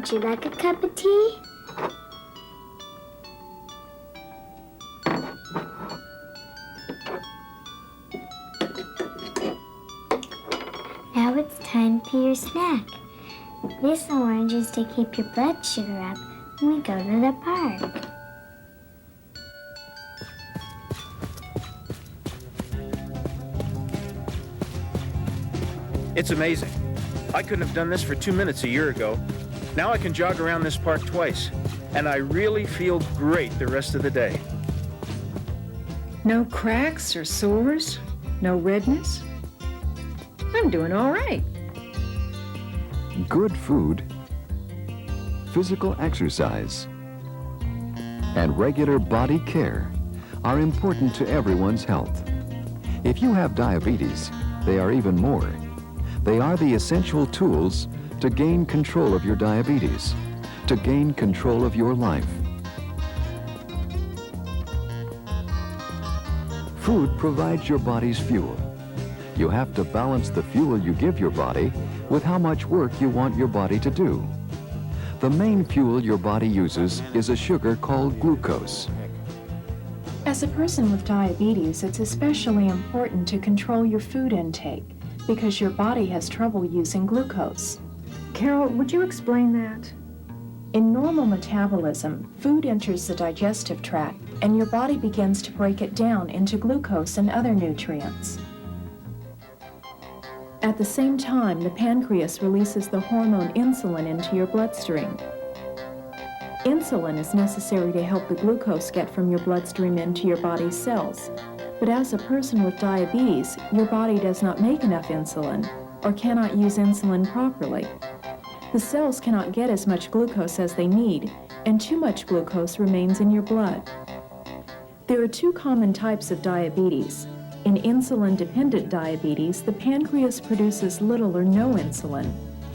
Would you like a cup of tea? Now it's time for your snack. This orange is to keep your blood sugar up when we go to the park. It's amazing. I couldn't have done this for 2 minutes a year ago. Now I can jog around this park twice, and I really feel great the rest of the day. No cracks or sores? No redness? I'm doing all right. Good food, physical exercise, and regular body care are important to everyone's health. If you have diabetes, they are even more. They are the essential tools to gain control of your diabetes, to gain control of your life. Food provides your body's fuel. You have to balance the fuel you give your body with how much work you want your body to do. The main fuel your body uses is a sugar called glucose. As a person with diabetes, it's especially important to control your food intake because your body has trouble using glucose. Carol, would you explain that? In normal metabolism, food enters the digestive tract and your body begins to break it down into glucose and other nutrients. At the same time, the pancreas releases the hormone insulin into your bloodstream. Insulin is necessary to help the glucose get from your bloodstream into your body's cells. But as a person with diabetes, your body does not make enough insulin or cannot use insulin properly. The cells cannot get as much glucose as they need, and too much glucose remains in your blood. There are two common types of diabetes. In insulin-dependent diabetes, the pancreas produces little or no insulin,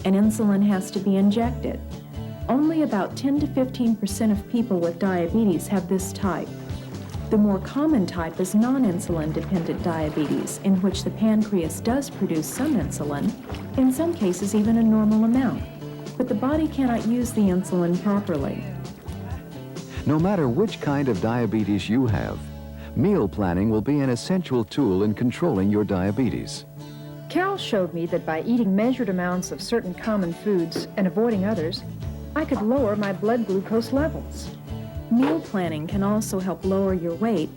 and insulin has to be injected. Only about 10 to 15% of people with diabetes have this type. The more common type is non-insulin-dependent diabetes, in which the pancreas does produce some insulin, in some cases even a normal amount, but the body cannot use the insulin properly. No matter which kind of diabetes you have, meal planning will be an essential tool in controlling your diabetes. Carol showed me that by eating measured amounts of certain common foods and avoiding others, I could lower my blood glucose levels. Meal planning can also help lower your weight,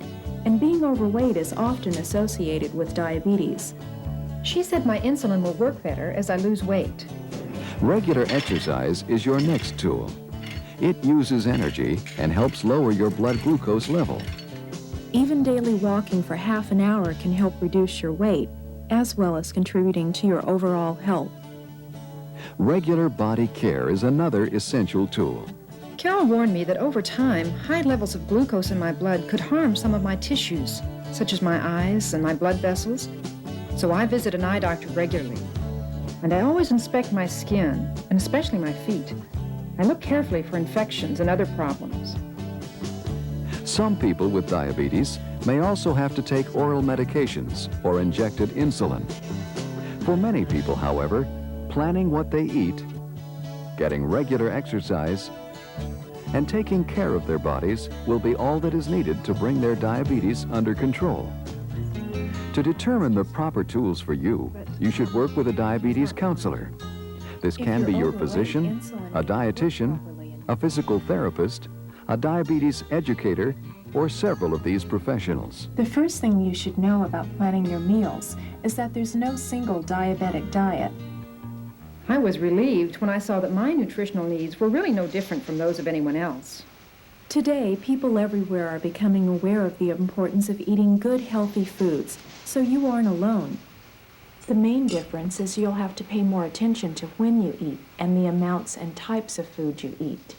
and being overweight is often associated with diabetes. She said my insulin will work better as I lose weight. Regular exercise is your next tool. It uses energy and helps lower your blood glucose level. Even daily walking for half an hour can help reduce your weight, as well as contributing to your overall health. Regular body care is another essential tool. Carol warned me that over time, high levels of glucose in my blood could harm some of my tissues, such as my eyes and my blood vessels. So I visit an eye doctor regularly. And I always inspect my skin, and especially my feet. I look carefully for infections and other problems. Some people with diabetes may also have to take oral medications or injected insulin. For many people, however, planning what they eat, getting regular exercise, and taking care of their bodies will be all that is needed to bring their diabetes under control. To determine the proper tools for you, you should work with a diabetes counselor. This can be your physician, a dietitian, a physical therapist, a diabetes educator, or several of these professionals. The first thing you should know about planning your meals is that there's no single diabetic diet. I was relieved when I saw that my nutritional needs were really no different from those of anyone else. Today, people everywhere are becoming aware of the importance of eating good, healthy foods, so you aren't alone. The main difference is you'll have to pay more attention to when you eat and the amounts and types of food you eat.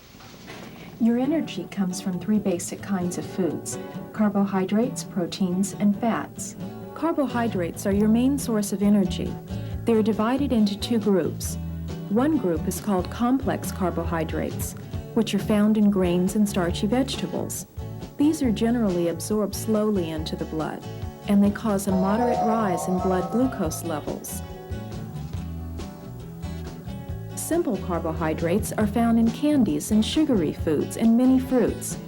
Your energy comes from three basic kinds of foods: carbohydrates, proteins, and fats. Carbohydrates are your main source of energy. They are divided into two groups. One group is called complex carbohydrates, which are found in grains and starchy vegetables. These are generally absorbed slowly into the blood, and they cause a moderate rise in blood glucose levels. Simple carbohydrates are found in candies and sugary foods and many fruits.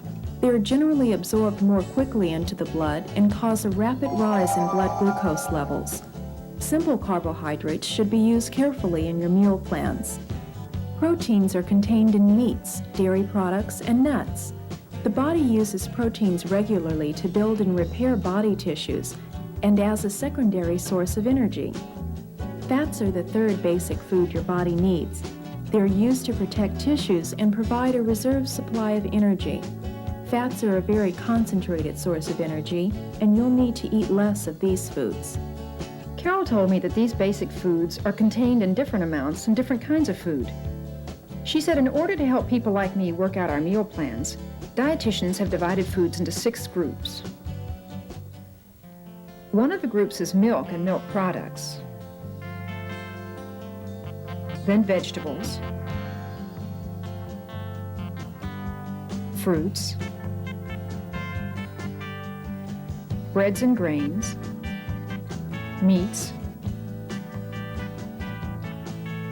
They are generally absorbed more quickly into the blood and cause a rapid rise in blood glucose levels. Simple carbohydrates should be used carefully in your meal plans. Proteins are contained in meats, dairy products, and nuts. The body uses proteins regularly to build and repair body tissues and as a secondary source of energy. Fats are the third basic food your body needs. They're used to protect tissues and provide a reserve supply of energy. Fats are a very concentrated source of energy, and you'll need to eat less of these foods. Carol told me that these basic foods are contained in different amounts in different kinds of food. She said in order to help people like me work out our meal plans, dietitians have divided foods into 6 groups. One of the groups is milk and milk products, then vegetables, fruits, breads and grains, meats,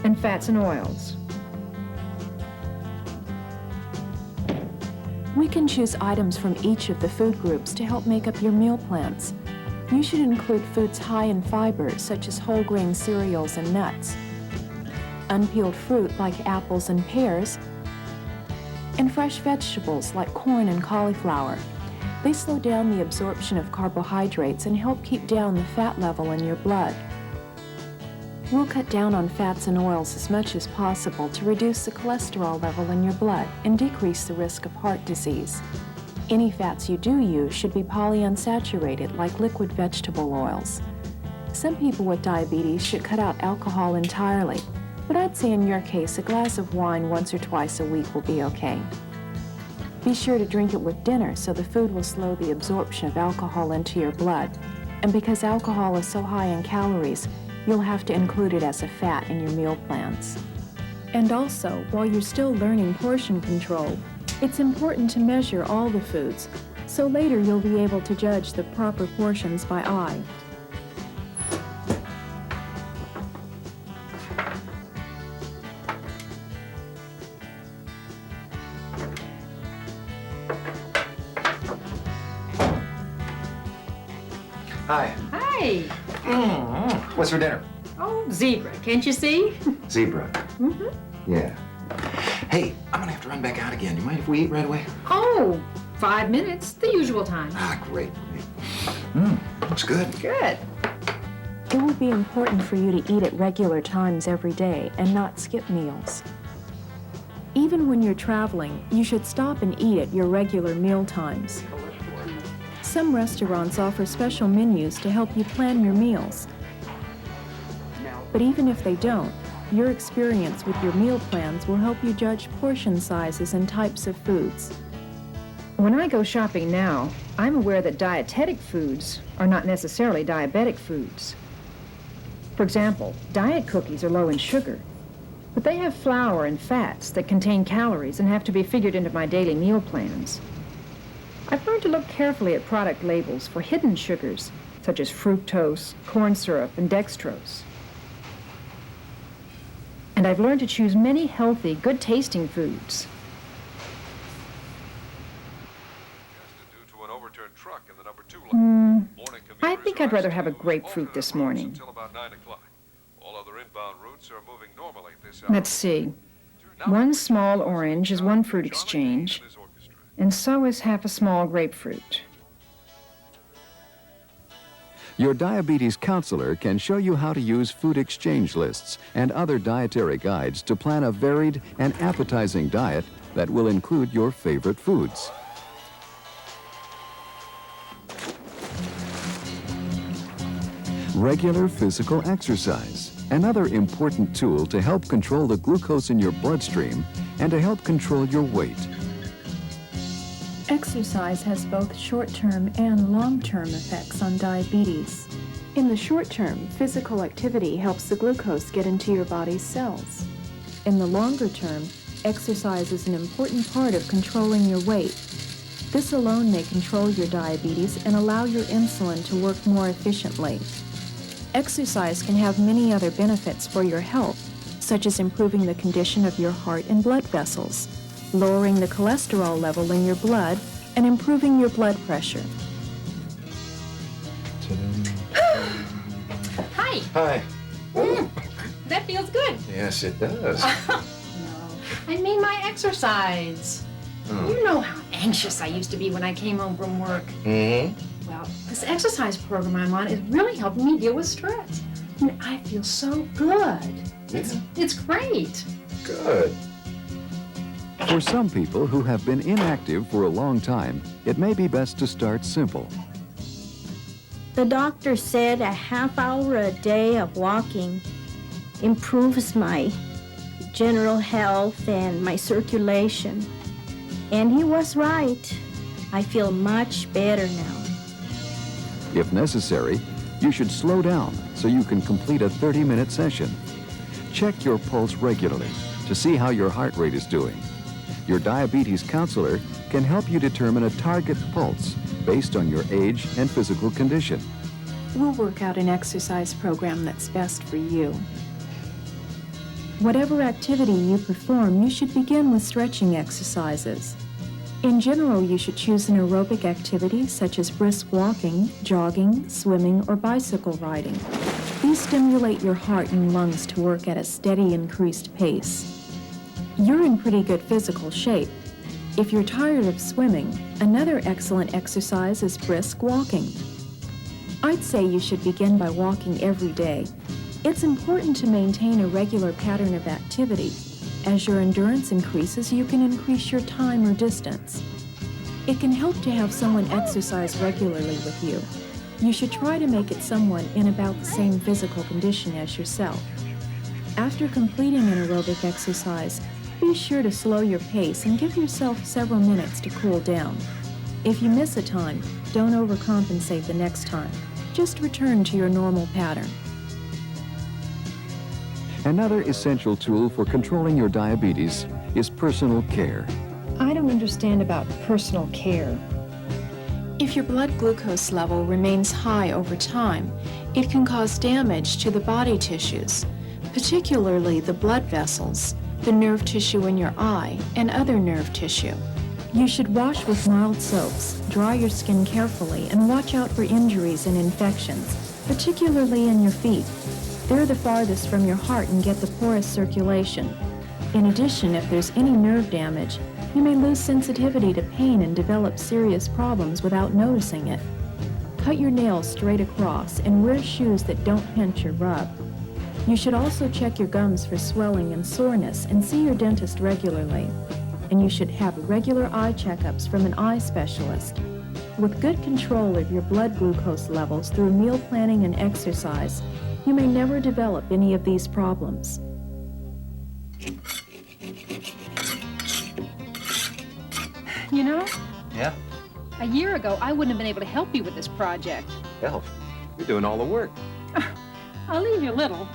and fats and oils. We can choose items from each of the food groups to help make up your meal plans. You should include foods high in fiber, such as whole grain cereals and nuts, unpeeled fruit like apples and pears, and fresh vegetables like corn and cauliflower. They slow down the absorption of carbohydrates and help keep down the fat level in your blood. We'll cut down on fats and oils as much as possible to reduce the cholesterol level in your blood and decrease the risk of heart disease. Any fats you do use should be polyunsaturated, like liquid vegetable oils. Some people with diabetes should cut out alcohol entirely, but I'd say in your case, a glass of wine once or twice a week will be okay. Be sure to drink it with dinner so the food will slow the absorption of alcohol into your blood. And because alcohol is so high in calories, you'll have to include it as a fat in your meal plans. And also, while you're still learning portion control, it's important to measure all the foods, so later you'll be able to judge the proper portions by eye. Hi. Hi. What's for dinner? Oh, zebra. Can't you see? Zebra. Mm-hmm. Yeah. Hey, I'm gonna have to run back out again. You mind if we eat right away? Oh, 5 minutes. The usual time. Ah, great. Looks good. Good. It will be important for you to eat at regular times every day and not skip meals. Even when you're traveling, you should stop and eat at your regular meal times. Some restaurants offer special menus to help you plan your meals. But even if they don't, your experience with your meal plans will help you judge portion sizes and types of foods. When I go shopping now, I'm aware that dietetic foods are not necessarily diabetic foods. For example, diet cookies are low in sugar, but they have flour and fats that contain calories and have to be figured into my daily meal plans. I've learned to look carefully at product labels for hidden sugars, such as fructose, corn syrup, and dextrose. And I've learned to choose many healthy, good-tasting foods. I think I'd rather have a grapefruit this morning. Let's see. One small orange is one fruit exchange, and so is half a small grapefruit. Your diabetes counselor can show you how to use food exchange lists and other dietary guides to plan a varied and appetizing diet that will include your favorite foods. Regular physical exercise, another important tool to help control the glucose in your bloodstream and to help control your weight. Exercise has both short-term and long-term effects on diabetes. In the short term, physical activity helps the glucose get into your body's cells. In the longer term, exercise is an important part of controlling your weight. This alone may control your diabetes and allow your insulin to work more efficiently. Exercise can have many other benefits for your health, such as improving the condition of your heart and blood vessels, lowering the cholesterol level in your blood, and improving your blood pressure. Hi. Hi. That feels good. Yes, it does. I mean my exercise. You know how anxious I used to be when I came home from work. Mm-hmm. Well, this exercise program I'm on is really helping me deal with stress. I mean, I feel so good. It's great. Good. For some people who have been inactive for a long time, it may be best to start simple. The doctor said a half hour a day of walking improves my general health and my circulation. And he was right. I feel much better now. If necessary, you should slow down so you can complete a 30-minute session. Check your pulse regularly to see how your heart rate is doing. Your diabetes counselor can help you determine a target pulse based on your age and physical condition. We'll work out an exercise program that's best for you. Whatever activity you perform, you should begin with stretching exercises. In general, you should choose an aerobic activity such as brisk walking, jogging, swimming, or bicycle riding. These stimulate your heart and lungs to work at a steady, increased pace. You're in pretty good physical shape. If you're tired of swimming, another excellent exercise is brisk walking. I'd say you should begin by walking every day. It's important to maintain a regular pattern of activity. As your endurance increases, you can increase your time or distance. It can help to have someone exercise regularly with you. You should try to make it someone in about the same physical condition as yourself. After completing an aerobic exercise, be sure to slow your pace and give yourself several minutes to cool down. If you miss a time, don't overcompensate the next time. Just return to your normal pattern. Another essential tool for controlling your diabetes is personal care. I don't understand about personal care. If your blood glucose level remains high over time, it can cause damage to the body tissues, particularly the blood vessels, the nerve tissue in your eye, and other nerve tissue. You should wash with mild soaps, dry your skin carefully, and watch out for injuries and infections, particularly in your feet. They're the farthest from your heart and get the poorest circulation. In addition, if there's any nerve damage, you may lose sensitivity to pain and develop serious problems without noticing it. Cut your nails straight across and wear shoes that don't pinch or rub. You should also check your gums for swelling and soreness and see your dentist regularly. And you should have regular eye checkups from an eye specialist. With good control of your blood glucose levels through meal planning and exercise, you may never develop any of these problems. You know, Yeah? a year ago, I wouldn't have been able to help you with this project. Help. You're doing all the work. I'll leave you a little.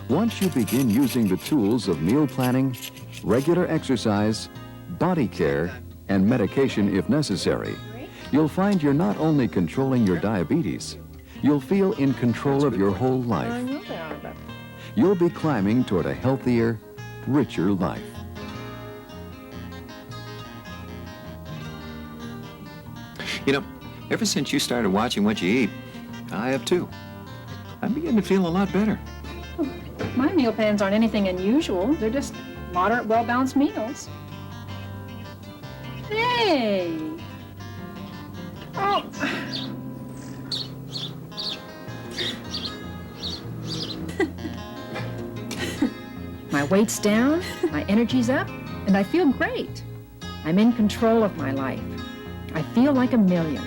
Once you begin using the tools of meal planning, regular exercise, body care, and medication if necessary, you'll find you're not only controlling your diabetes, you'll feel in control of your whole life. You'll be climbing toward a healthier, richer life. You know, ever since you started watching what you eat, I have too. I'm beginning to feel a lot better. My meal plans aren't anything unusual. They're just moderate, well-balanced meals. Hey! Oh! My weight's down, my energy's up, and I feel great. I'm in control of my life. I feel like a million.